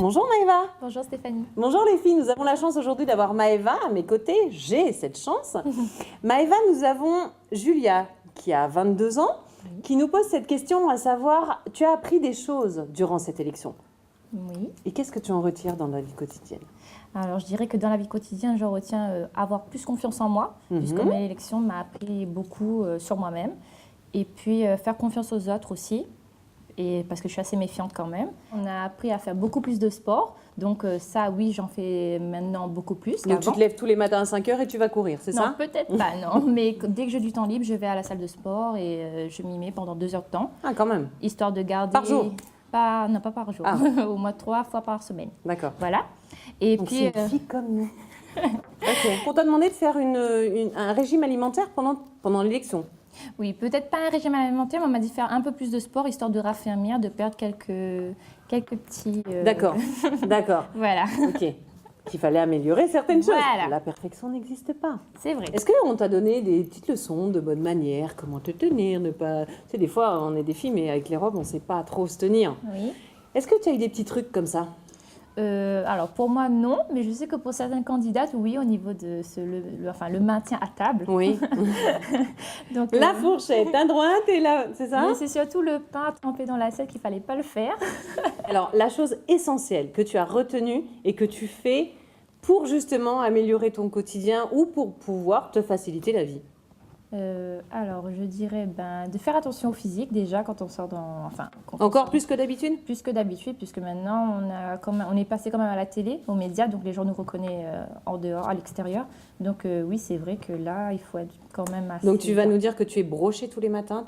Bonjour Maëva. Bonjour Stéphanie. Bonjour les filles, nous avons la chance aujourd'hui d'avoir Maëva à mes côtés. J'ai cette chance. Maëva, nous avons Julia qui a 22 ans, qui nous pose cette question, à savoir, tu as appris des choses durant cette élection. Oui. Et qu'est-ce que tu en retires dans la vie quotidienne? Alors je dirais que dans la vie quotidienne, je retiens avoir plus confiance en moi, puisque l'élection m'a appris beaucoup sur moi-même. Et puis faire confiance aux autres aussi, et parce que je suis assez méfiante quand même. On a appris à faire beaucoup plus de sport, donc ça oui, j'en fais maintenant beaucoup plus qu'avant. Donc tu te lèves tous les matins à 5 h et tu vas courir, c'est ça? Non, peut-être pas, non. Mais dès que j'ai du temps libre, je vais à la salle de sport et je m'y mets pendant 2 heures de temps. Ah, quand même. Histoire de garder... Par jour? Non, pas par jour. Ah. Au moins 3 fois par semaine. D'accord. Voilà. Et donc puis... c'est une fille comme nous. Ok. On t'a demandé de faire un régime alimentaire pendant l'élection. Oui, peut-être pas un régime alimentaire, mais on m'a dit de faire un peu plus de sport, histoire de raffermir, de perdre quelques petits... D'accord, d'accord. Voilà. Ok. Qu'il fallait améliorer certaines choses. Voilà. La perfection n'existe pas. C'est vrai. Est-ce qu'on t'a donné des petites leçons de bonne manière, comment te tenir, ne pas... Tu sais, des fois, on est des filles, mais avec les robes, on ne sait pas trop se tenir. Oui. Est-ce que tu as eu des petits trucs comme ça? Alors, pour moi, non, mais je sais que pour certaines candidates, oui, au niveau de le maintien à table. Oui. Donc, La fourchette à droite et là, c'est ça? mais c'est surtout le pain trempé dans l'assiette qu'il ne fallait pas le faire. Alors, la chose essentielle que tu as retenue et que tu fais pour justement améliorer ton quotidien ou pour pouvoir te faciliter la vie? Alors, je dirais de faire attention au physique déjà quand on sort Encore plus que d'habitude? Plus que d'habitude, puisque maintenant on est passé quand même à la télé, aux médias, donc les gens nous reconnaissent en dehors, à l'extérieur. Donc oui, c'est vrai que là, il faut être quand même assez... Donc tu vas nous dire que tu es brochée tous les matins,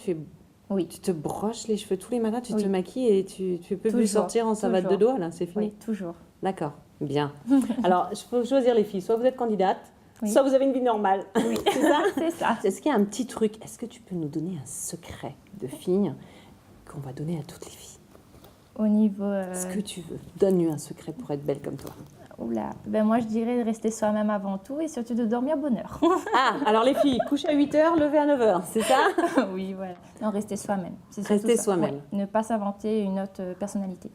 Oui. Tu te broches les cheveux tous les matins, tu Oui. te maquilles et tu peux plus sortir en savate de doigts, là, c'est fini? Oui, toujours. D'accord, bien. Alors, il faut choisir les filles. Soit vous êtes candidate, oui. soit vous avez une vie normale. Oui, c'est ça? C'est ça. Est-ce qu'il y a un petit truc? Est-ce que tu peux nous donner un secret de fille qu'on va donner à toutes les filles? Au niveau... Ce que tu veux. Donne-lui un secret pour être belle comme toi. Oula. Moi, je dirais de rester soi-même avant tout et surtout de dormir bonne heure. Ah, alors les filles, coucher à 8 h, lever à 9 h, c'est ça? Oui, voilà. Non, rester soi-même. Rester soi-même. Ouais. Ne pas s'inventer une autre personnalité.